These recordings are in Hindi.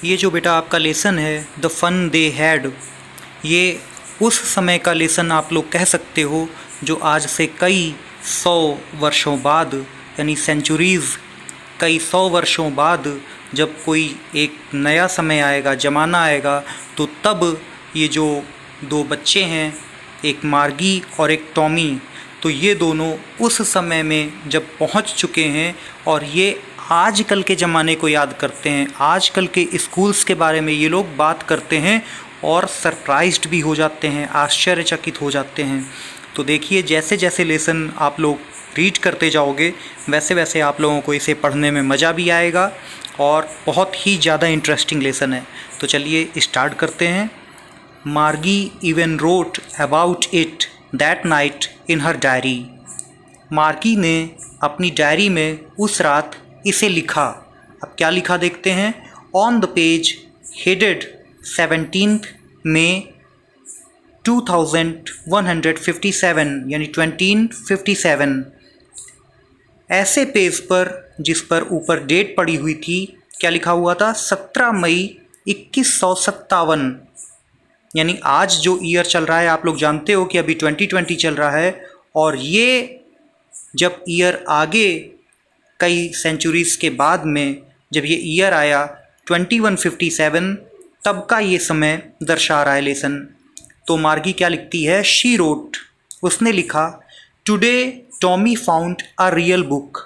ये जो बेटा आपका लेसन है द फन दे हैड, ये उस समय का लेसन आप लोग कह सकते हो जो आज से कई 100 वर्षों बाद, यानी सेंचुरीज़, कई 100 वर्षों बाद जब कोई एक नया समय आएगा, ज़माना आएगा, तो तब ये जो दो बच्चे हैं, एक मार्गी और एक टॉमी, तो ये दोनों उस समय में जब पहुंच चुके हैं और ये आजकल के ज़माने को याद करते हैं, आजकल के स्कूल्स के बारे में ये लोग बात करते हैं और सरप्राइज्ड भी हो जाते हैं, आश्चर्यचकित हो जाते हैं। तो देखिए, जैसे जैसे लेसन आप लोग रीड करते जाओगे वैसे वैसे आप लोगों को इसे पढ़ने में मज़ा भी आएगा और बहुत ही ज़्यादा इंटरेस्टिंग लेसन है। तो चलिए स्टार्ट करते हैं। मार्गी even wrote about it that night in her diary. मार्गी ने अपनी डायरी में उस रात इसे लिखा। अब क्या लिखा देखते हैं। ऑन द पेज हेडेड 17 मई 2157, यानी 2057, ऐसे पेज पर जिस पर ऊपर डेट पड़ी हुई थी, क्या लिखा हुआ था, 17 मई 2157, यानी आज जो ईयर चल रहा है, आप लोग जानते हो कि अभी 2020 चल रहा है, और ये जब ईयर आगे कई सेंचुरीज़ के बाद में जब ये ईयर आया 2157, तब का ये समय दर्शा रहा है लेसन। तो मार्गी क्या लिखती है, शी रोट, उसने लिखा, today Tommy found a real book.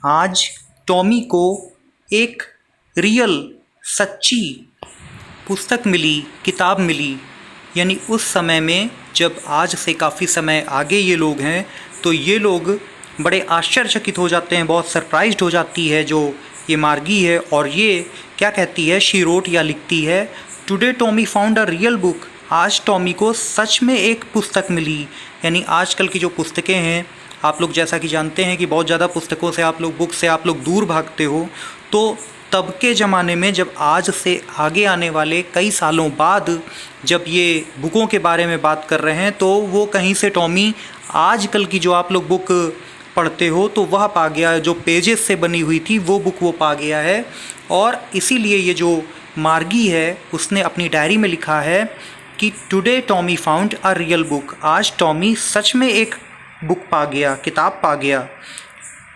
आज टॉमी को एक रियल, सच्ची पुस्तक मिली, किताब मिली। यानी उस समय में जब आज से काफ़ी समय आगे ये लोग हैं, तो ये लोग बड़े आश्चर्यचकित हो जाते हैं, बहुत सरप्राइज्ड हो जाती है जो ये मार्गी है, और ये क्या कहती है, शी रोट, या लिखती है, today Tommy found a real book. आज टॉमी को सच में एक पुस्तक मिली। यानी आजकल की जो पुस्तकें हैं, आप लोग जैसा कि जानते हैं कि बहुत ज़्यादा पुस्तकों से आप लोग, बुक से आप लोग दूर भागते हो, तो तब के ज़माने में जब आज से आगे आने वाले कई सालों बाद जब ये बुकों के बारे में बात कर रहे हैं, तो वो कहीं से टॉमी आजकल की जो आप लोग बुक पढ़ते हो तो वह पा गया, जो पेजेस से बनी हुई थी वो बुक वो पा गया है। और इसीलिए ये जो मार्गी है उसने अपनी डायरी में लिखा है कि today Tommy found a real book. आज टॉमी सच में एक बुक पा गया, किताब पा गया।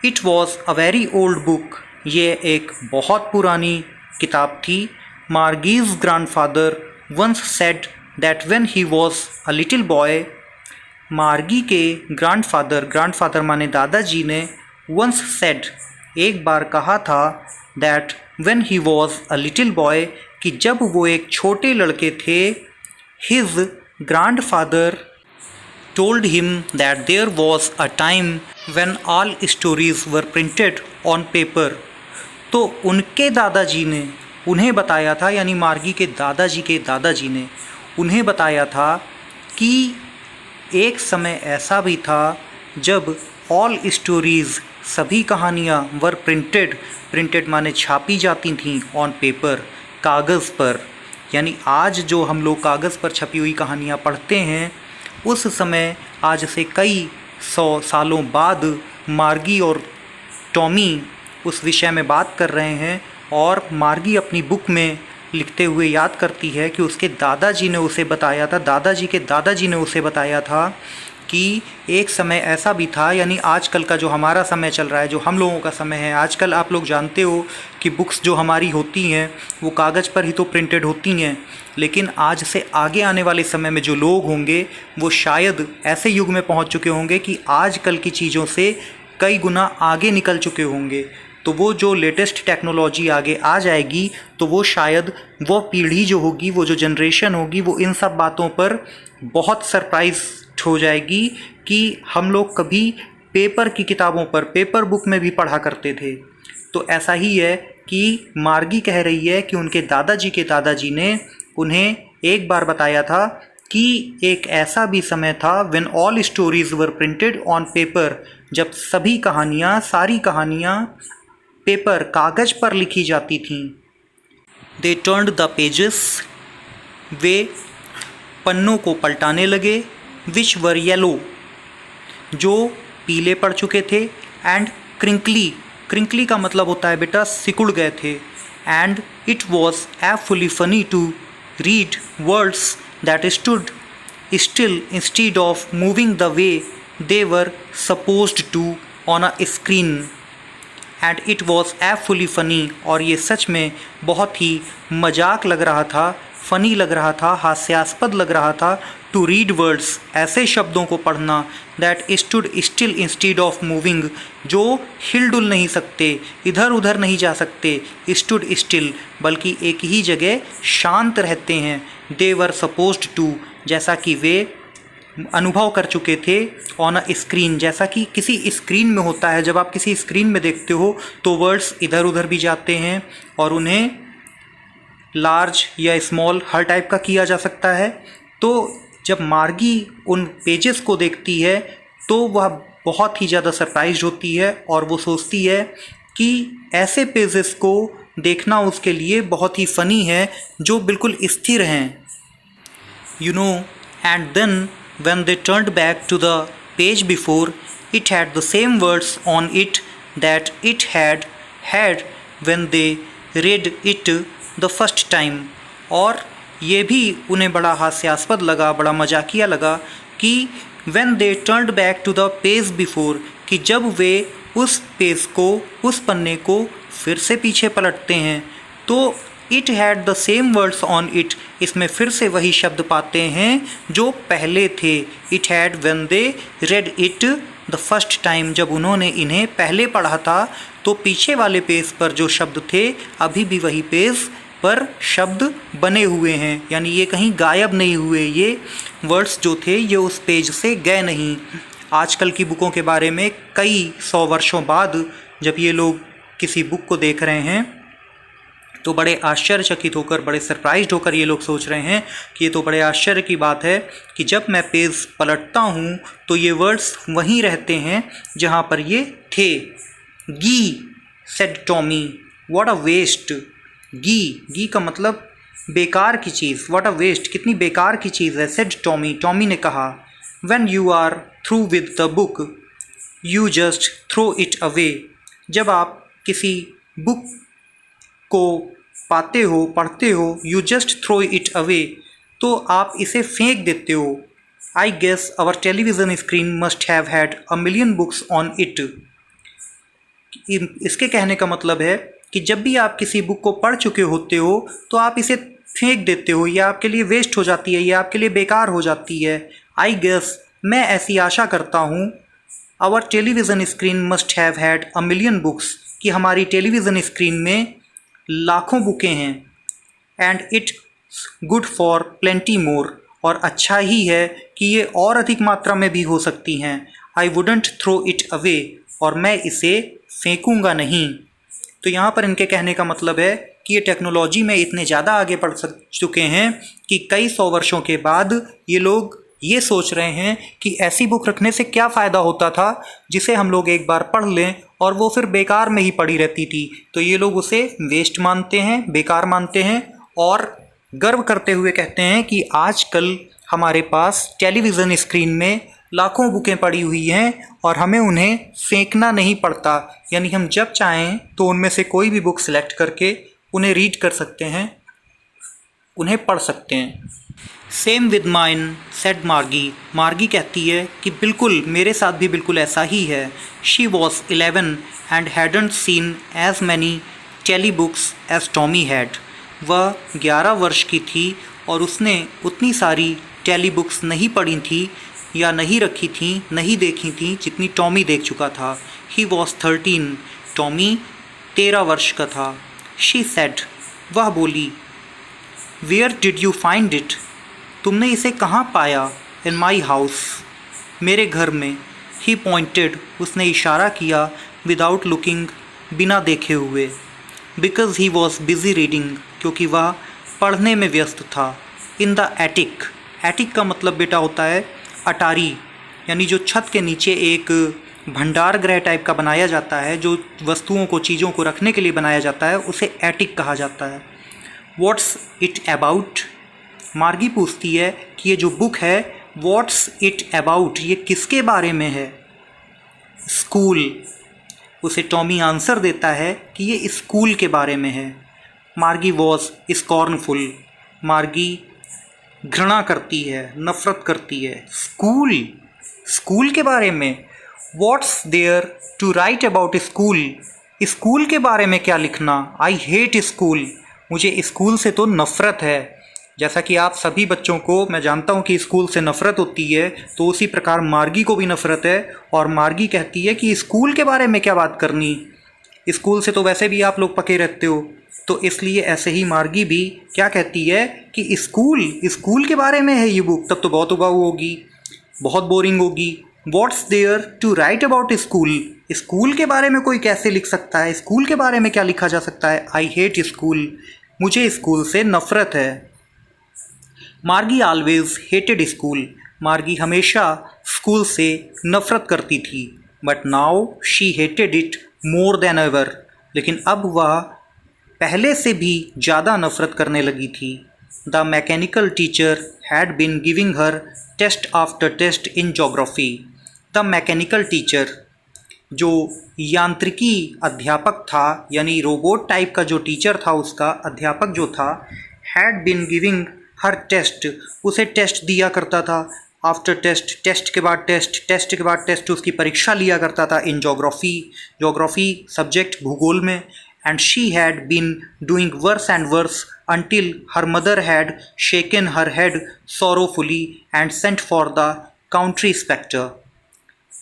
It was a very old book, ये एक बहुत पुरानी किताब थी। Margie's grandfather once said that when he was a little boy, Margie के ग्रैंडफादर माने दादाजी ने, वंस सेड, एक बार कहा था, that when he was a little boy, कि जब वो एक छोटे लड़के थे, his grandfather told him that there was a time when all stories were printed on paper। तो उनके दादाजी ने उन्हें बताया था, यानी मार्गी के दादाजी ने उन्हें बताया था कि एक समय ऐसा भी था जब ऑल स्टोरीज़, सभी कहानियाँ, वर प्रिंटेड माने छापी जाती थीं, ऑन पेपर, कागज़ पर। यानी आज जो हम लोग कागज़ पर छपी हुई कहानियाँ पढ़ते हैं, उस समय आज से कई 100 सालों बाद मार्गी और टॉमी उस विषय में बात कर रहे हैं, और मार्गी अपनी बुक में लिखते हुए याद करती है कि उसके दादाजी ने उसे बताया था, दादाजी के दादाजी ने उसे बताया था कि एक समय ऐसा भी था। यानी आजकल का जो हमारा समय चल रहा है, जो हम लोगों का समय है, आजकल आप लोग जानते हो कि बुक्स जो हमारी होती हैं वो कागज़ पर ही तो प्रिंटेड होती हैं, लेकिन आज से आगे आने वाले समय में जो लोग होंगे वो शायद ऐसे युग में पहुंच चुके होंगे कि आजकल की चीज़ों से कई गुना आगे निकल चुके होंगे। तो वो जो लेटेस्ट टेक्नोलॉजी आगे आ जाएगी, तो वो शायद वो पीढ़ी जो होगी, वो जो जनरेशन होगी, वो इन सब बातों पर बहुत सरप्राइज हो जाएगी कि हम लोग कभी पेपर की किताबों पर, पेपर बुक में भी पढ़ा करते थे। तो ऐसा ही है कि मार्गी कह रही है कि उनके दादाजी के दादाजी ने उन्हें एक बार बताया था कि एक ऐसा भी समय था when all stories were printed on paper, जब सभी कहानियाँ, सारी कहानियाँ पेपर कागज़ पर लिखी जाती थीं। दे टर्न्ड द पेजेस, वे पन्नों को पलटाने लगे, विच वर येलो, जो पीले पड़ चुके थे, एंड क्रिंकली, क्रिंकली का मतलब होता है बेटा सिकुड़ गए थे, and it was awfully funny to read words that stood still instead of moving the way they were supposed to on a screen, and it was awfully funny, और ये सच में बहुत ही मजाक लग रहा था, फ़नी लग रहा था, हास्यास्पद लग रहा था, टू रीड वर्ड्स, ऐसे शब्दों को पढ़ना, that stood still instead of moving, जो हिलडुल नहीं सकते, इधर उधर नहीं जा सकते, स्टूड स्टिल, बल्कि एक ही जगह शांत रहते हैं, दे वर सपोज्ड टू, जैसा कि वे अनुभव कर चुके थे, ऑन अ स्क्रीन, जैसा कि किसी स्क्रीन में होता है। जब आप किसी स्क्रीन में देखते हो तो वर्ड्स इधर उधर भी जाते हैं और उन्हें लार्ज या स्मॉल हर टाइप का किया जा सकता है। तो जब मार्गी उन पेजेस को देखती है तो वह बहुत ही ज़्यादा सरप्राइज होती है और वो सोचती है कि ऐसे पेजेस को देखना उसके लिए बहुत ही फ़नी है जो बिल्कुल स्थिर हैं, you know. And then when they turned back to the page before, it had the same words on it that it had had when they read it the first time। और ये भी उन्हें बड़ा हास्यास्पद लगा, बड़ा मजाकिया लगा कि when they turned back to the page before, कि जब वे उस पेज को, उस पन्ने को फिर से पीछे पलटते हैं तो it had the same words on it, इसमें फिर से वही शब्द पाते हैं जो पहले थे। It had when they read it the first time, जब उन्होंने इन्हें पहले पढ़ा था तो पीछे वाले पेज पर जो शब्द थे अभी भी वही पेज पर शब्द बने हुए हैं, यानी ये कहीं गायब नहीं हुए, ये वर्ड्स जो थे ये उस पेज से गए नहीं। आजकल की बुकों के बारे में कई 100 वर्षों बाद जब ये लोग किसी बुक को देख रहे हैं तो बड़े आश्चर्यचकित होकर, बड़े सरप्राइज्ड होकर ये लोग सोच रहे हैं कि ये तो बड़े आश्चर्य की बात है कि जब मैं पेज पलटता हूँ तो ये वर्ड्स वहीं रहते हैं जहाँ पर ये थे। Gee said Tommy, what a waste. Gee का मतलब बेकार की चीज़, व्हाट अ वेस्ट, कितनी बेकार की चीज़ है। सेड टॉमी, टॉमी ने कहा। When you are through with the book you just throw it away, जब आप किसी बुक को पाते हो, पढ़ते हो, you just throw it away, तो आप इसे फेंक देते हो। I guess our television screen must have had a million books on it. इसके कहने का मतलब है कि जब भी आप किसी बुक को पढ़ चुके होते हो तो आप इसे फेंक देते हो, या आपके लिए वेस्ट हो जाती है, या आपके लिए बेकार हो जाती है। आई गेस, मैं ऐसी आशा करता हूँ, our television screen must have had a million books, कि हमारी टेलीविज़न स्क्रीन में लाखों बुकें हैं। And it's good for plenty more, और अच्छा ही है कि ये और अधिक मात्रा में भी हो सकती हैं। I wouldn't throw it away, और मैं इसे फेंकूंगा नहीं। तो यहाँ पर इनके कहने का मतलब है कि ये टेक्नोलॉजी में इतने ज़्यादा आगे बढ़ चुके हैं कि कई 100 वर्षों के बाद ये लोग ये सोच रहे हैं कि ऐसी बुक रखने से क्या फ़ायदा होता था जिसे हम लोग एक बार पढ़ लें और वो फिर बेकार में ही पड़ी रहती थी। तो ये लोग उसे वेस्ट मानते हैं, बेकार मानते हैं, और गर्व करते हुए कहते हैं कि आजकल हमारे पास टेलीविज़न स्क्रीन में लाखों बुकें पड़ी हुई हैं और हमें उन्हें फेंकना नहीं पड़ता, यानी हम जब चाहें तो उनमें से कोई भी बुक सिलेक्ट करके उन्हें रीड कर सकते हैं, उन्हें पढ़ सकते हैं। सेम विद माइन सेड मार्गी, मार्गी कहती है कि बिल्कुल मेरे साथ भी बिल्कुल ऐसा ही है। She was 11 and hadn't seen as many telebooks as Tommy had, वह 11 वर्ष की थी और उसने उतनी सारी टेली बुक्स नहीं पढ़ी थी या नहीं रखी थी, नहीं देखी थी जितनी टॉमी देख चुका था। ही वॉज 13, टॉमी 13 वर्ष का था। शी सेड, वह बोली, where did you find it, तुमने इसे कहाँ पाया। इन माई हाउस, मेरे घर में। ही पॉइंटेड, उसने इशारा किया, विदाउट लुकिंग, बिना देखे हुए। Because he was busy reading, क्योंकि वह पढ़ने में व्यस्त था। इन द एटिक, एटिक का मतलब बेटा होता है अटारी, यानी जो छत के नीचे एक भंडार गृह टाइप का बनाया जाता है, जो वस्तुओं को, चीज़ों को रखने के लिए बनाया जाता है, उसे एटिक कहा जाता है। What's it about? मार्गी पूछती है कि ये जो बुक है व्हाट्स इट अबाउट, ये किसके बारे में है? स्कूल। उसे टॉमी आंसर देता है कि ये स्कूल के बारे में है। मार्गी वॉज स्कॉर्नफुल। मार्गी घृणा करती है, नफरत करती है। स्कूल, स्कूल के बारे में? What's there to write about school? School के बारे में क्या लिखना? I hate school. मुझे स्कूल से तो नफ़रत है। जैसा कि आप सभी बच्चों को मैं जानता हूँ कि स्कूल से नफ़रत होती है, तो उसी प्रकार मार्गी को भी नफ़रत है। और मार्गी कहती है कि स्कूल के बारे में क्या बात करनी, स्कूल से तो वैसे भी आप लोग पके रहते हो। तो इसलिए ऐसे ही मार्गी भी क्या कहती है कि स्कूल, स्कूल के बारे में है ये बुक, तब तो बहुत उबाऊ होगी, बहुत बोरिंग होगी। What's there to write about school? School के बारे में कोई कैसे लिख सकता है? स्कूल के बारे में क्या लिखा जा सकता है? आई हेट स्कूल। मुझे स्कूल से नफ़रत है। मार्गी ऑलवेज हेटेड स्कूल। मार्गी हमेशा स्कूल से नफ़रत करती थी। But now she hated it more than ever. लेकिन अब वह पहले से भी ज़्यादा नफ़रत करने लगी थी। The mechanical teacher had been giving her test after test in geography. The mechanical teacher, जो यांत्रिकी अध्यापक था, यानी रोबोट टाइप का जो टीचर था, उसका अध्यापक जो था, had been giving her test, उसे टेस्ट दिया करता था। आफ्टर टेस्ट, टेस्ट के बाद टेस्ट, टेस्ट के बाद टेस्ट, उसकी परीक्षा लिया करता था इन जोग्राफ़ी, जोग्राफ़ी सब्जेक्ट, भूगोल में। And she had been doing worse and worse until her mother had shaken her head sorrowfully and sent for the country inspector.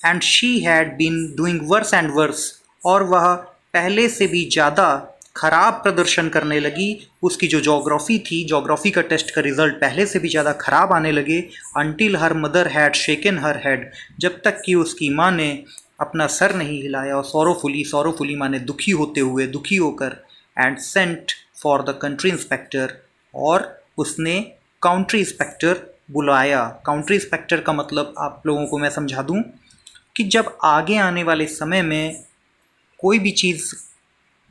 And she had been doing worse and worse, और वह पहले से भी ज़्यादा खराब प्रदर्शन करने लगी। उसकी जो जोग्राफ़ी थी, जोग्राफ़ी का टेस्ट का रिज़ल्ट पहले से भी ज़्यादा ख़राब आने लगे। until her mother had shaken her head, जब तक कि उसकी माँ ने अपना सर नहीं हिलाया। और सॉरोफुली, सॉरोफुली माने दुखी होते हुए, दुखी होकर। And sent for the country inspector, और उसने काउंट्री इंस्पेक्टर बुलाया। काउंट्री इंस्पेक्टर का मतलब आप लोगों को मैं समझा दूं कि जब आगे आने वाले समय में कोई भी चीज़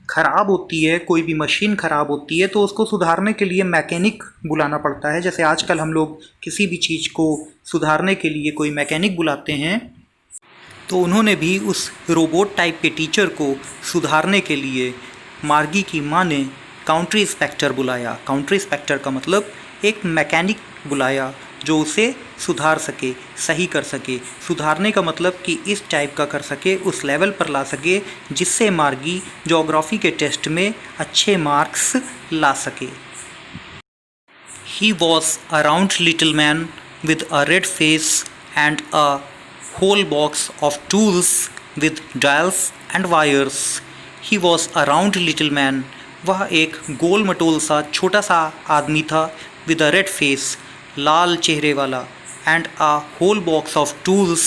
ख़राब होती है, कोई भी मशीन ख़राब होती है, तो उसको सुधारने के लिए मैकेनिक बुलाना पड़ता है। जैसे आजकल हम लोग किसी भी चीज़ को सुधारने के लिए कोई मैकेनिक बुलाते हैं, तो उन्होंने भी उस रोबोट टाइप के टीचर को सुधारने के लिए मार्गी की माँ ने काउंट्री इंस्पेक्टर बुलाया। काउंट्री इंस्पेक्टर का मतलब एक मैकेनिक बुलाया जो उसे सुधार सके, सही कर सके। सुधारने का मतलब कि इस टाइप का कर सके, उस लेवल पर ला सके जिससे मार्गी ज्योग्राफी के टेस्ट में अच्छे मार्क्स ला सके। ही was a round little man with a red face and a whole box of tools with dials and wires. He was a round little man. वह एक गोल मटोल सा छोटा सा आदमी था। with a red face, लाल चेहरे वाला। and a whole box of tools,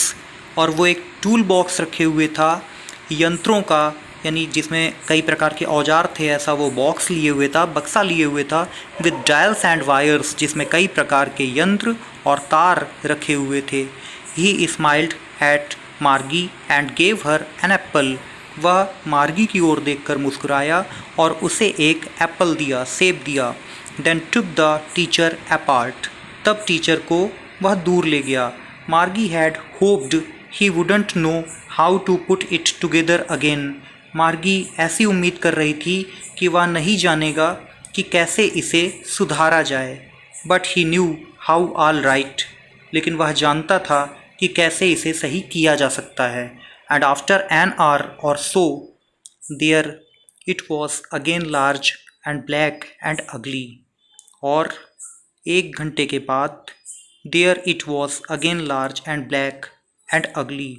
और वो एक टूल बॉक्स रखे हुए था यंत्रों का, यानी जिसमें कई प्रकार के औजार थे, ऐसा वो बॉक्स लिए हुए था, बक्सा लिए हुए था। with dials and wires, जिसमें कई प्रकार के यंत्र और तार रखे हुए थे। He smiled at Margie and gave her an apple. वह मार्गी की ओर देखकर मुस्कुराया और उसे एक एप्पल दिया, सेब दिया। Then took the teacher apart. तब टीचर को वह दूर ले गया। Margie had hoped he wouldn't know how to put it together again. मार्गी ऐसी उम्मीद कर रही थी कि वह नहीं जानेगा कि कैसे इसे सुधारा जाए। But he knew how all right. लेकिन वह जानता था कि कैसे इसे सही किया जा सकता है। And after an hour or so there it was again large and black and ugly. और एक घंटे के बाद there it was again large and black and ugly,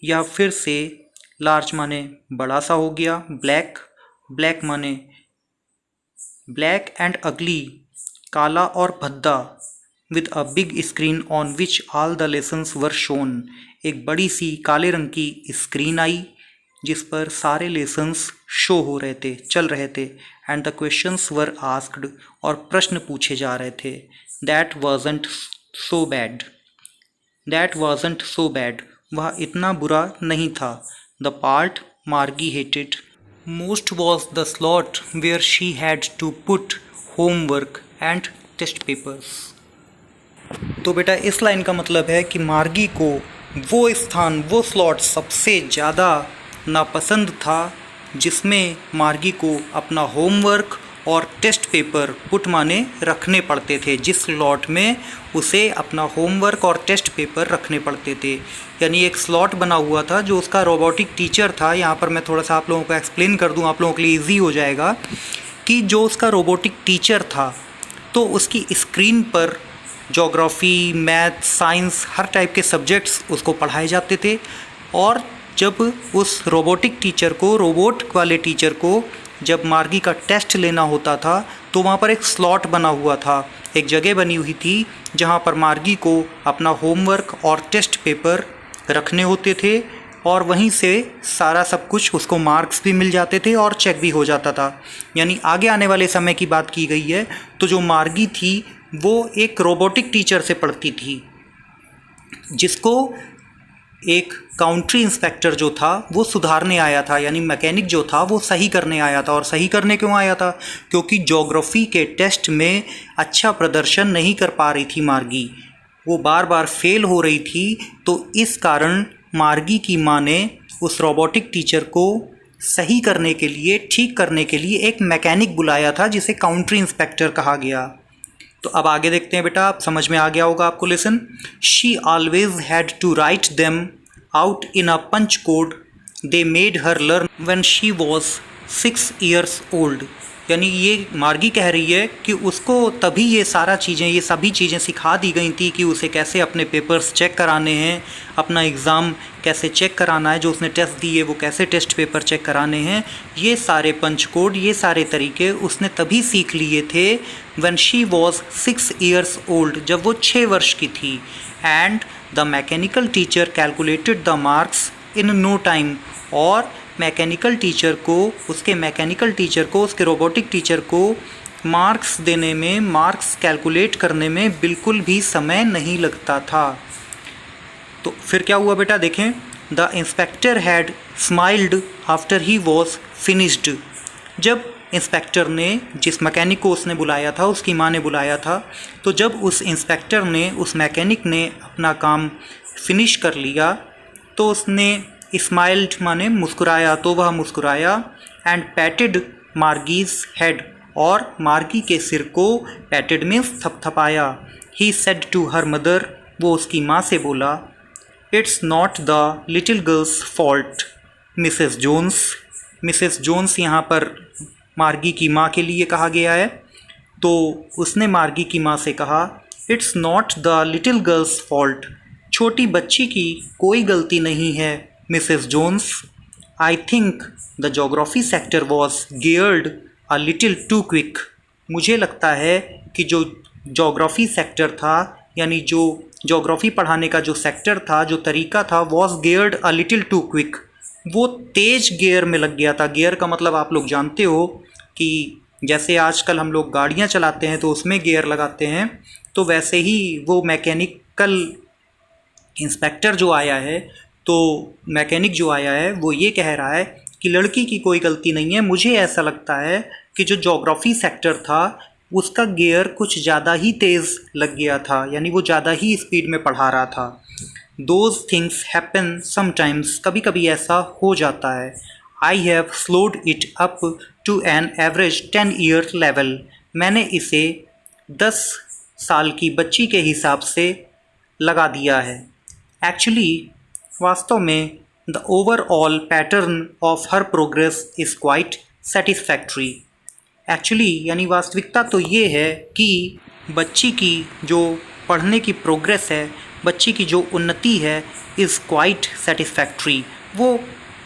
यह फिर से लार्ज माने बड़ा सा हो गया, ब्लैक, ब्लैक माने ब्लैक एंड अगली काला और भद्दा। with a big screen on which all the lessons were shown. एक बड़ी सी काले रंग की स्क्रीन आई जिस पर सारे लेसन्स शो हो रहे थे, चल रहे थे। And the questions were asked, और प्रश्न पूछे जा रहे थे। That wasn't so bad, that wasn't so bad, वह इतना बुरा नहीं था। The part Margie hated most was the slot where she had to put homework and test papers. तो बेटा इस लाइन का मतलब है कि मार्गी को वो स्थान, वो स्लॉट सबसे ज़्यादा नापसंद था जिसमें मार्गी को अपना होमवर्क और टेस्ट पेपर पुट माने रखने पड़ते थे, जिस स्लॉट में उसे अपना होमवर्क और टेस्ट पेपर रखने पड़ते थे। यानी एक स्लॉट बना हुआ था जो उसका रोबोटिक टीचर था। यहाँ पर मैं थोड़ा सा आप लोगों को एक्सप्लेन कर दूँ, आप लोगों के लिए ईजी हो जाएगा कि जो उसका रोबोटिक टीचर था तो उसकी स्क्रीन पर ज्योग्राफी, मैथ, साइंस हर टाइप के सब्जेक्ट्स उसको पढ़ाए जाते थे। और जब उस रोबोटिक टीचर को, रोबोट वाले टीचर को जब मार्गी का टेस्ट लेना होता था तो वहाँ पर एक स्लॉट बना हुआ था, एक जगह बनी हुई थी जहाँ पर मार्गी को अपना होमवर्क और टेस्ट पेपर रखने होते थे और वहीं से सारा सब कुछ उसको मार्क्स भी मिल जाते थे और चेक भी हो जाता था। यानी आगे आने वाले समय की बात की गई है तो जो मार्गी थी वो एक रोबोटिक टीचर से पढ़ती थी, जिसको एक काउंट्री इंस्पेक्टर जो था वो सुधारने आया था। यानी मैकेनिक जो था वो सही करने आया था। और सही करने क्यों आया था? क्योंकि ज्योग्राफी के टेस्ट में अच्छा प्रदर्शन नहीं कर पा रही थी मार्गी, वो बार बार फेल हो रही थी। तो इस कारण मार्गी की माँ ने उस रोबोटिक टीचर को सही करने के लिए, ठीक करने के लिए एक मैकेनिक बुलाया था जिसे काउंट्री इंस्पेक्टर कहा गया। तो अब आगे देखते हैं बेटा, आप समझ में आ गया होगा आपको lesson. She always had to write them out in a punch code they made her learn when she was 6 years old. यानी ये मार्गी कह रही है कि उसको तभी ये सभी चीज़ें सिखा दी गई थी कि उसे कैसे अपने पेपर्स चेक कराने हैं, अपना एग्ज़ाम कैसे चेक कराना है, जो उसने टेस्ट दिए वो कैसे टेस्ट पेपर चेक कराने हैं। ये सारे पंच कोड, ये सारे तरीके उसने तभी सीख लिए थे when she was 6 years old, जब वो 6 वर्ष की थी। And the mechanical teacher calculated the marks in no time. और मैकेनिकल टीचर को, उसके रोबोटिक टीचर को मार्क्स देने में, मार्क्स कैलकुलेट करने में बिल्कुल भी समय नहीं लगता था। तो फिर क्या हुआ बेटा, देखें। The inspector had smiled after he was finished. जब इंस्पेक्टर ने, जिस मैकेनिक को उसने बुलाया था, उसकी माँ ने बुलाया था, तो जब उस इंस्पेक्टर ने, उस मैकेनिक ने अपना काम फिनिश कर लिया तो उसने स्माइल्ड माने मुस्कुराया, तो वह मुस्कुराया। एंड पैटेड मार्गीज हेड, और मार्गी के सिर को पैटेड मीन्स थपथपाया। He said to her mother, वो उसकी माँ से बोला, it's not the little girl's fault Mrs Jones. Mrs Jones यहाँ पर मार्गी की माँ के लिए कहा गया है। तो उसने मार्गी की माँ से कहा, it's not the little girl's fault, छोटी बच्ची की कोई गलती नहीं है Mrs Jones. I think the geography sector was geared a little too quick. मुझे लगता है कि जो जोग्राफी सेक्टर था, यानी जो जोग्राफी पढ़ाने का जो सेक्टर था, जो तरीका था, was geared a little too quick, वो तेज गियर में लग गया था। गियर का मतलब आप लोग जानते हो कि जैसे आजकल हम लोग गाड़ियाँ चलाते हैं तो उसमें गियर लगाते हैं, तो वैसे ही वो मैकेनिकल इंस्पेक्टर जो आया है, तो मैकेनिक जो आया है वो ये कह रहा है कि लड़की की कोई गलती नहीं है। मुझे ऐसा लगता है कि जो ज्योग्राफी सेक्टर था उसका गियर कुछ ज़्यादा ही तेज़ लग गया था, यानी वो ज़्यादा ही स्पीड में पढ़ा रहा था। दोज थिंग्स हैपन समटाइम्स, कभी कभी ऐसा हो जाता है। I have slowed it up to an average 10 year level, मैंने इसे 10 साल की बच्ची के हिसाब से लगा दिया है। एक्चुअली, वास्तव में the overall pattern of her progress is quite satisfactory. Actually यानी वास्तविकता तो ये है कि बच्ची की जो पढ़ने की प्रोग्रेस है, बच्ची की जो उन्नति है, इज़ क्वाइट सेटिस्फैक्ट्री, वो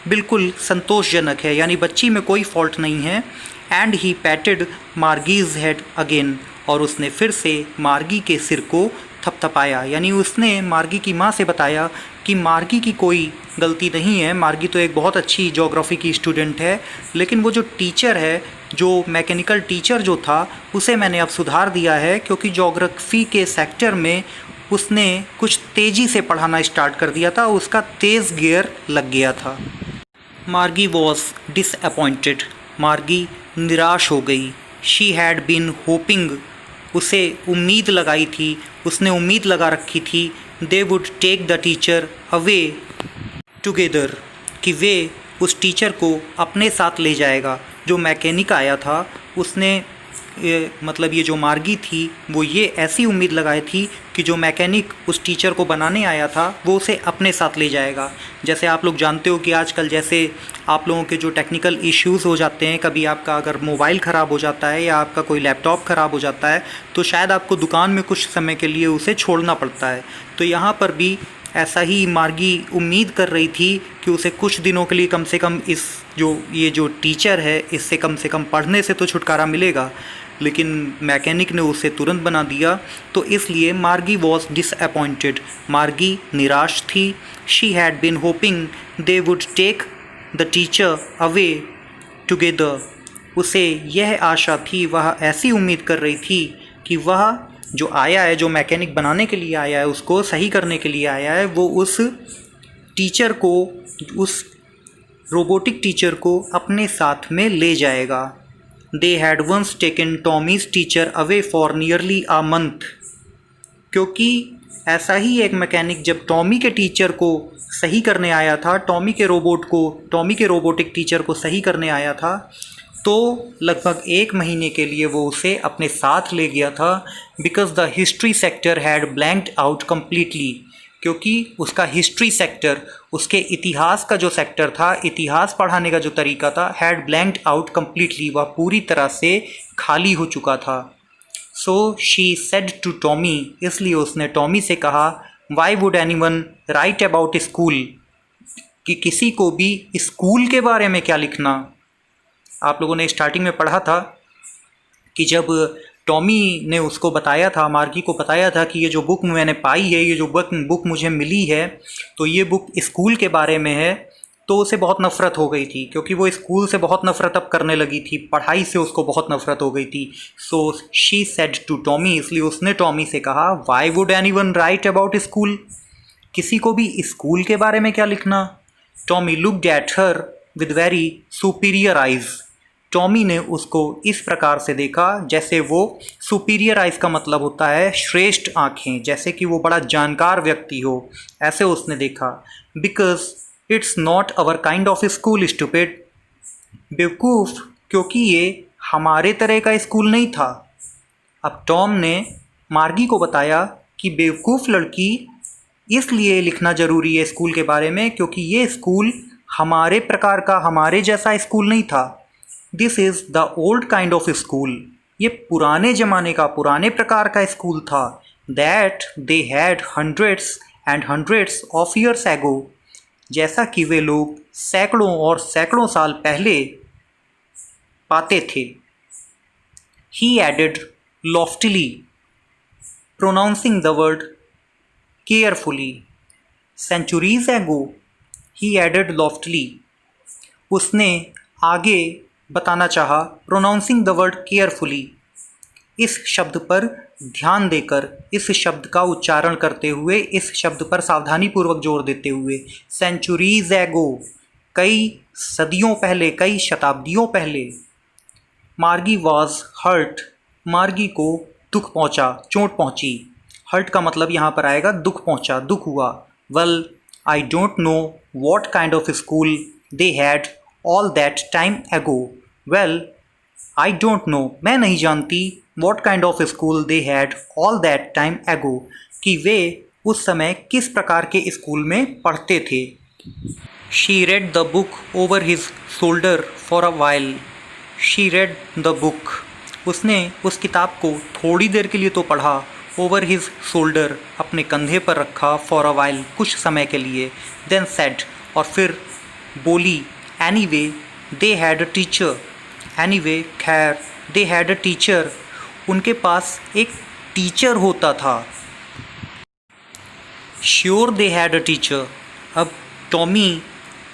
बिल्कुल संतोषजनक है, यानी बच्ची में कोई फॉल्ट नहीं है। And he patted Margie's head again, और उसने फिर से मार्गी के सिर को थपथपाया, यानी उसने मार्गी की माँ से बताया कि मार्गी की कोई गलती नहीं है, मार्गी तो एक बहुत अच्छी ज्योग्राफी की स्टूडेंट है, लेकिन वो जो टीचर है, जो मैकेनिकल टीचर जो था, उसे मैंने अब सुधार दिया है, क्योंकि ज्योग्राफी के सेक्टर में उसने कुछ तेज़ी से पढ़ाना स्टार्ट कर दिया था, उसका तेज़ गियर लग गया था। मार्गी वॉज डिसअपॉइंटेड, मार्गी निराश हो गई। शी हैड बीन होपिंग, उसे उम्मीद लगाई थी, उसने उम्मीद लगा रखी थी। They would take the teacher away together, कि वे उस टीचर को अपने साथ ले जाएगा। जो मैकेनिक आया था उसने मतलब ये जो मार्गी थी वो ये ऐसी उम्मीद लगाई थी कि जो मैकेनिक उस टीचर को बनाने आया था वो उसे अपने साथ ले जाएगा। जैसे आप लोग जानते हो कि आजकल जैसे आप लोगों के जो टेक्निकल इश्यूज़ हो जाते हैं, कभी आपका अगर मोबाइल ख़राब हो जाता है या आपका कोई लैपटॉप ख़राब हो जाता है तो शायद आपको दुकान में कुछ समय के लिए उसे छोड़ना पड़ता है। तो यहाँ पर भी ऐसा ही मार्गी उम्मीद कर रही थी कि उसे कुछ दिनों के लिए कम से कम ये जो टीचर है इससे कम से कम पढ़ने से तो छुटकारा मिलेगा, लेकिन मैकेनिक ने उसे तुरंत बना दिया। तो इसलिए मार्गी वॉज डिसअपॉइंटेड, मार्गी निराश थी। She had been hoping they would take the teacher away together, उसे यह आशा थी, वह ऐसी उम्मीद कर रही थी कि वह जो आया है, जो मैकेनिक बनाने के लिए आया है, उसको सही करने के लिए आया है, वो उस टीचर को, उस रोबोटिक टीचर को अपने साथ में ले जाएगा। They had once taken Tommy's teacher away for nearly a month, क्योंकि ऐसा ही एक मैकेनिक जब टॉमी के टीचर को सही करने आया था, टॉमी के रोबोटिक टीचर को सही करने आया था, तो लगभग 1 महीने के लिए वो उसे अपने साथ ले गया था। Because the history sector had blanked out completely, क्योंकि उसका हिस्ट्री सेक्टर, उसके इतिहास का जो सेक्टर था, इतिहास पढ़ाने का जो तरीका था, हैड ब्लैंक्ड आउट कम्प्लीटली, वह पूरी तरह से खाली हो चुका था। So she said to Tommy, इसलिए उसने टॉमी से कहा, why would anyone write about school, कि किसी को भी स्कूल के बारे में क्या लिखना। आप लोगों ने स्टार्टिंग में पढ़ा था कि जब टॉमी ने उसको बताया था, मार्गी को बताया था कि ये जो बुक मैंने पाई है, ये जो बुक मुझे मिली है, तो ये बुक स्कूल के बारे में है, तो उसे बहुत नफ़रत हो गई थी, क्योंकि वो स्कूल से बहुत नफ़रत अब करने लगी थी, पढ़ाई से उसको बहुत नफ़रत हो गई थी। So she said to Tommy, इसलिए उसने टॉमी से कहा, why would anyone write about school, किसी को भी स्कूल के बारे में क्या लिखना। Tommy looked at her with very superior eyes, Tommy ने उसको इस प्रकार से देखा जैसे वो, सुपीरियर आइज़ का मतलब होता है श्रेष्ठ आँखें, जैसे कि वो बड़ा जानकार व्यक्ति हो, ऐसे उसने देखा। Because it's not our kind of school stupid, बेवकूफ़, क्योंकि ये हमारे तरह का स्कूल नहीं था। अब टॉम ने मार्गी को बताया कि बेवकूफ़ लड़की, इसलिए लिखना ज़रूरी है स्कूल के बारे में क्योंकि ये स्कूल हमारे प्रकार का, हमारे जैसा स्कूल नहीं था। This is the old kind of school, ये पुराने ज़माने का, पुराने प्रकार का स्कूल था। That they had hundreds and hundreds of years ago, जैसा कि वे लोग सैकड़ों और सैकड़ों साल पहले पाते थे। He added loftily, pronouncing the word carefully, centuries ago, he added लॉफ्टिली, उसने आगे बताना चाहा, प्रोनाउंसिंग द वर्ड केयरफुली, इस शब्द पर ध्यान देकर, इस शब्द का उच्चारण करते हुए, इस शब्द पर सावधानीपूर्वक जोर देते हुए। सेंचुरीज एगो, कई सदियों पहले, कई शताब्दियों पहले। मार्गी वॉज हर्ट, मार्गी को दुख पहुंचा, चोट पहुंची। हर्ट का मतलब यहाँ पर आएगा दुख पहुंचा, दुख हुआ। Well I don't know what kind of school they had all that time एगो, वेल आई डोंट नो, मैं नहीं जानती, what kind of school they had all that time एगो, कि वे उस समय किस प्रकार के स्कूल में पढ़ते थे। She read the book over his shoulder for a while, she read the book, उसने उस किताब को थोड़ी देर के लिए तो पढ़ा, ओवर हिज शोल्डर, अपने कंधे पर रखा, फॉर अ वाइल, कुछ समय के लिए। देन सेड, और फिर बोली, anyway they had a teacher, anyway खैर, दे हैड अ टीचर, उनके पास एक टीचर होता था। Sure they had a teacher, अब टॉमी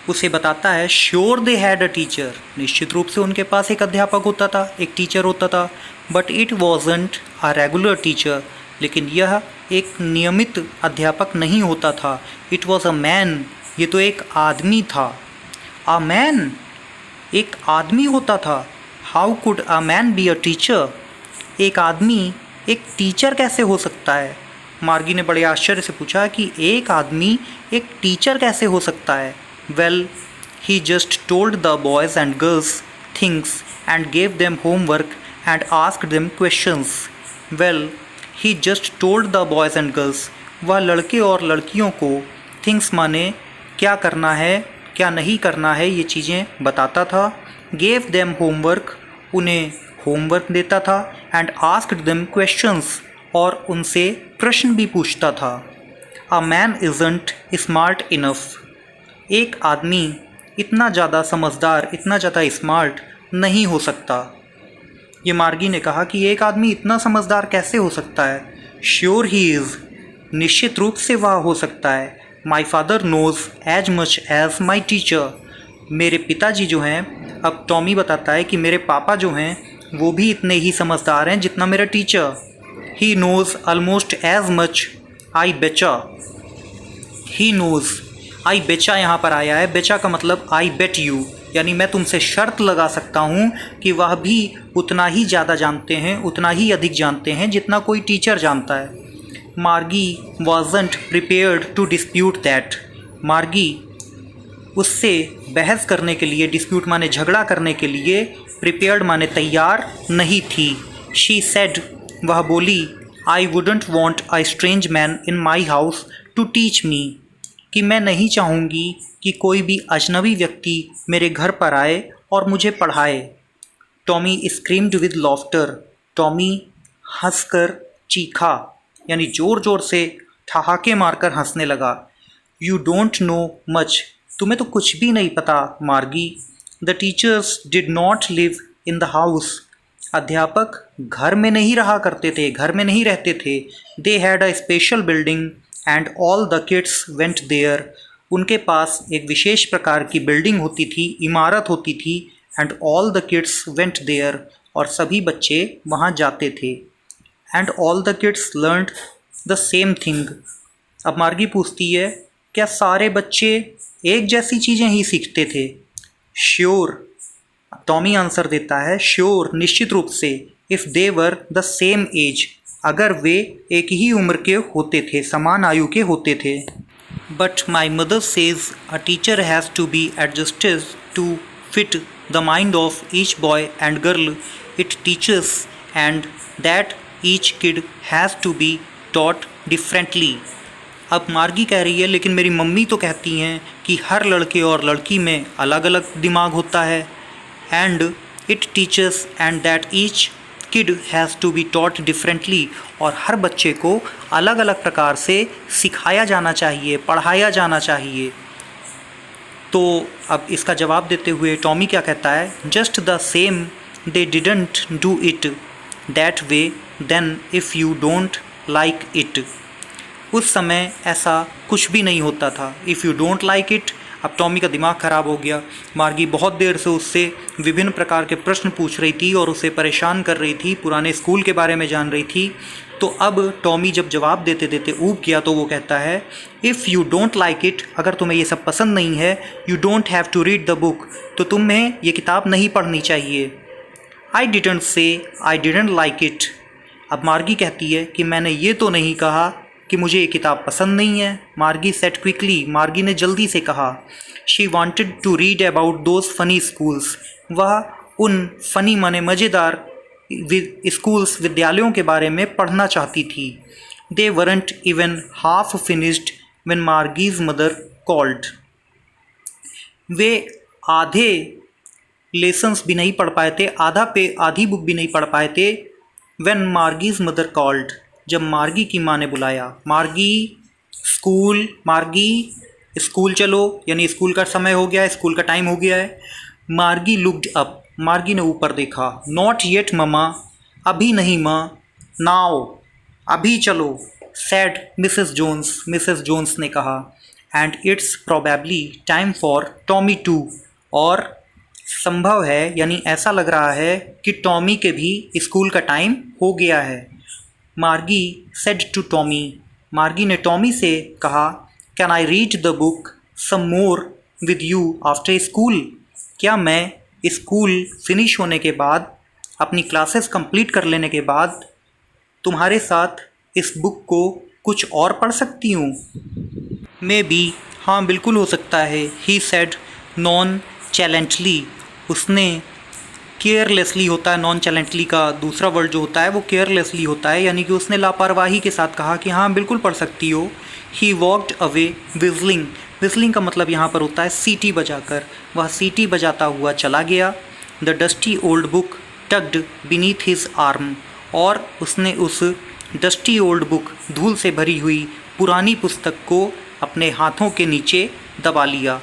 उसे बताता है, sure they had a teacher, निश्चित रूप से उनके पास एक अध्यापक होता था, एक टीचर होता था। But it wasn't a regular teacher, लेकिन यह एक नियमित अध्यापक नहीं होता था। इट वॉज अ मैन, ये तो एक आदमी था। अ मैन, एक आदमी होता था। How could a man be a teacher, एक आदमी एक टीचर कैसे हो सकता है। मार्गी ने बड़े आश्चर्य से पूछा कि एक आदमी एक टीचर कैसे हो सकता है। Well, he just told the boys and girls things and gave them homework and asked them questions. Well, he just told the boys and girls, वह लड़के और लड़कियों को थिंग्स माने क्या करना है क्या नहीं करना है ये चीज़ें बताता था। गेव देम होमवर्क, उन्हें होमवर्क देता था। एंड आस्क्ड देम क्वेश्चंस, और उनसे प्रश्न भी पूछता था। A man isn't smart enough, एक आदमी इतना ज़्यादा समझदार, इतना ज़्यादा स्मार्ट नहीं हो सकता। ये मार्गी ने कहा कि एक आदमी इतना समझदार कैसे हो सकता है। श्योर ही इज़, निश्चित रूप से वह हो सकता है। My father knows as much as my teacher, मेरे पिताजी जो हैं, अब टॉमी बताता है कि मेरे पापा जो हैं वो भी इतने ही समझदार हैं जितना मेरा teacher. He knows almost as much, I betcha, he nose, आई बेचा यहाँ पर आया है। बेचा का मतलब आई बेट यू, यानी मैं तुमसे शर्त लगा सकता हूँ कि वह भी उतना ही ज़्यादा जानते हैं, उतना ही अधिक जानते हैं जितना कोई टीचर जानता है। Margie wasn't prepared to dispute that, Margie उससे बहस करने के लिए, डिस्प्यूट माने झगड़ा करने के लिए, प्रिपेयर्ड माने तैयार नहीं थी। शी सेड, वह बोली, I wouldn't want a strange man in my house to teach me, कि मैं नहीं चाहूँगी कि कोई भी अजनबी व्यक्ति मेरे घर पर आए और मुझे पढ़ाए। Tommy screamed with laughter, Tommy हंसकर चीखा, यानी ज़ोर ज़ोर से ठहाके मारकर हंसने लगा। यू डोंट नो मच, तुम्हें तो कुछ भी नहीं पता मार्गी। The teachers did not live in the house, अध्यापक घर में नहीं रहा करते थे, घर में नहीं रहते थे। They had a special building and all the kids went there, उनके पास एक विशेष प्रकार की बिल्डिंग होती थी, इमारत होती थी। And all the kids went there, और सभी बच्चे वहाँ जाते थे। And all the kids learned the same thing, अब मार्गी पूछती है क्या सारे बच्चे एक जैसी चीज़ें ही सीखते थे। श्योर, टॉमी आंसर देता है श्योर, निश्चित रूप से। If they were the same age, अगर वे एक ही उम्र के होते थे, समान आयु के होते थे। But my mother says a teacher has to be adjusted to fit the mind of each boy and girl it teachers, and that each kid has to be taught differently. अब मार्गी कह रही है लेकिन मेरी मम्मी तो कहती हैं कि हर लड़के और लड़की में अलग अलग दिमाग होता है। And it teachers and that each kid has to be taught differently, और हर बच्चे को अलग अलग प्रकार से सिखाया जाना चाहिए, पढ़ाया जाना चाहिए। तो अब इसका जवाब देते हुए टॉमी क्या कहता है, just the same they didn't do it that way then if you don't like it. उस समय ऐसा कुछ भी नहीं होता था। If you don't like it, अब टॉमी का दिमाग ख़राब हो गया। मार्गी बहुत देर से उससे विभिन्न प्रकार के प्रश्न पूछ रही थी और उसे परेशान कर रही थी, पुराने स्कूल के बारे में जान रही थी। तो अब टॉमी जब जवाब देते देते ऊब गया तो वो कहता है, if you don't like it, अगर तुम्हें ये सब पसंद नहीं है, you don't have to read the book, तो तुम्हें ये किताब नहीं पढ़नी चाहिए। I didn't say I didn't like it, अब मार्गी कहती है कि मैंने ये तो नहीं कहा कि मुझे ये किताब पसंद नहीं है। मार्गी सेट क्विकली, मार्गी ने जल्दी से कहा। She wanted to read about those funny schools, वह उन फनी माने मज़ेदार स्कूल्स, विद्यालयों के बारे में पढ़ना चाहती थी। They weren't even half finished when Margie's mother called, वे आधे लेसन्स भी नहीं पढ़ पाए थे, आधी बुक भी नहीं पढ़ पाए थे। व्हेन मार्गीज मदर कॉल्ड, जब मार्गी की माँ ने बुलाया। मार्गी स्कूल चलो, यानी स्कूल का समय हो गया है, स्कूल का टाइम हो गया है। मार्गी लुक्ड अप, मार्गी ने ऊपर देखा। नॉट येट ममा, अभी नहीं माँ। नाउ, अभी चलो। सैड मिसेस जोन्स ने कहा। And it's probably time for Tommy to, और संभव है, यानी ऐसा लग रहा है कि टॉमी के भी स्कूल का टाइम हो गया है। मार्गी सेड टू टॉमी, मार्गी ने टॉमी से कहा, can I read the book some more with you after school, क्या मैं स्कूल फिनिश होने के बाद, अपनी क्लासेस कंप्लीट कर लेने के बाद तुम्हारे साथ इस बुक को कुछ और पढ़ सकती हूँ? मे बी, हाँ बिल्कुल हो सकता है। ही सेड नॉन चैलेंटली, उसने केयरलेसली होता है, नॉन चैलेंटली का दूसरा वर्ड जो होता है वो केयरलेसली होता है, यानी कि उसने लापरवाही के साथ कहा कि हाँ बिल्कुल पढ़ सकती हो। ही वॉकड अवे विजलिंग, विजलिंग का मतलब यहाँ पर होता है सीटी बजाकर, वह सीटी बजाता हुआ चला गया। The dusty old book tugged beneath his arm, और उसने उस डस्टी ओल्ड बुक, धूल से भरी हुई पुरानी पुस्तक को अपने हाथों के नीचे दबा लिया।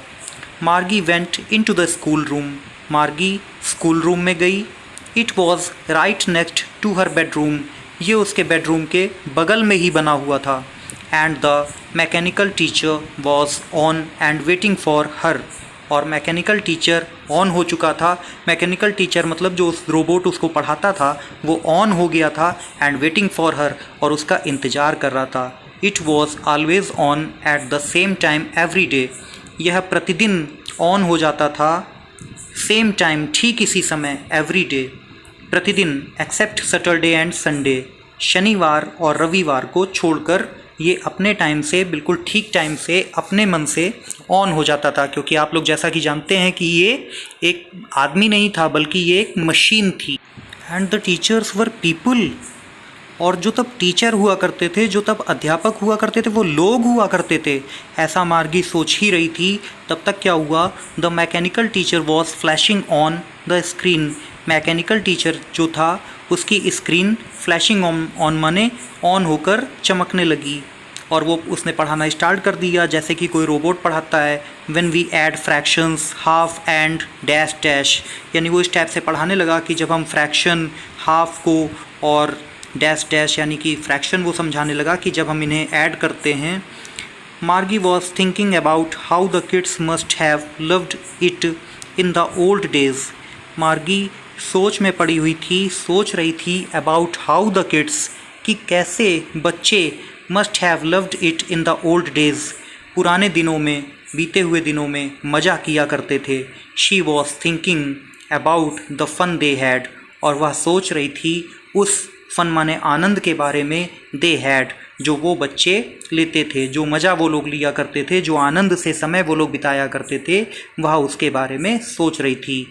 Margie went into the school room, Margie school room में गई। It was right next to her bedroom, ये उसके बेडरूम के बगल में ही बना हुआ था। And the mechanical teacher was on and waiting for her, और मैकेनिकल टीचर ऑन हो चुका था। मैकेनिकल टीचर मतलब जो उस रोबोट उसको पढ़ाता था वो ऑन हो गया था, एंड वेटिंग फॉर हर, और उसका इंतज़ार कर रहा था। It was always on at the same time every day, यह प्रतिदिन ऑन हो जाता था, सेम टाइम ठीक इसी समय, एवरी डे प्रतिदिन, एक्सेप्ट सैटरडे एंड संडे, शनिवार और रविवार को छोड़कर ये अपने टाइम से, बिल्कुल ठीक टाइम से, अपने मन से ऑन हो जाता था। क्योंकि आप लोग जैसा कि जानते हैं कि ये एक आदमी नहीं था बल्कि ये एक मशीन थी। And the teachers were people, और जो तब टीचर हुआ करते थे, जो तब अध्यापक हुआ करते थे, वो लोग हुआ करते थे। ऐसा मार्गी सोच ही रही थी। तब तक क्या हुआ, the mechanical teacher was flashing on the screen, mechanical teacher जो था उसकी स्क्रीन फ्लैशिंग ऑन माने ऑन होकर चमकने लगी, और वो उसने पढ़ाना स्टार्ट कर दिया जैसे कि कोई रोबोट पढ़ाता है। When we add fractions half and dash dash, यानी वो इस टाइप से पढ़ाने लगा कि जब हम फ्रैक्शन, हाफ को और डैश डैश यानी कि फ्रैक्शन वो समझाने लगा कि जब हम इन्हें ऐड करते हैं। मार्गी was thinking about how the kids must have loved it in the old days, मार्गी सोच में पड़ी हुई थी, सोच रही थी अबाउट हाउ द किड्स, कि कैसे बच्चे must have loved it in the old days, पुराने दिनों में, बीते हुए दिनों में मज़ा किया करते थे। She was thinking about the fun they had, और वह सोच रही थी उस फन माने आनंद के बारे में, दे हैड जो वो बच्चे लेते थे, जो मज़ा वो लोग लिया करते थे, जो आनंद से समय वो लोग बिताया करते थे, वह उसके बारे में सोच रही थी।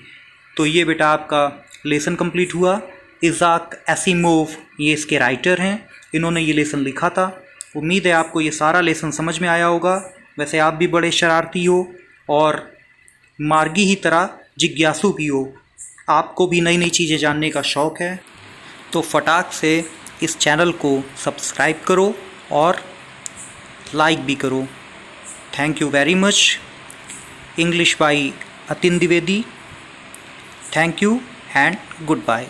तो ये बेटा आपका लेसन कंप्लीट हुआ। इज़ाक एसिमोव ये इसके राइटर हैं, इन्होंने ये लेसन लिखा था। उम्मीद है आपको ये सारा लेसन समझ में आया होगा। वैसे आप भी बड़े शरारती हो और मार्गी ही तरह जिज्ञासु भी हो, आपको भी नई नई चीज़ें जानने का शौक़ है, तो फटाक से इस चैनल को सब्सक्राइब करो और लाइक भी करो। Thank you very much. English by Atin Dwivedi. Thank you and good bye.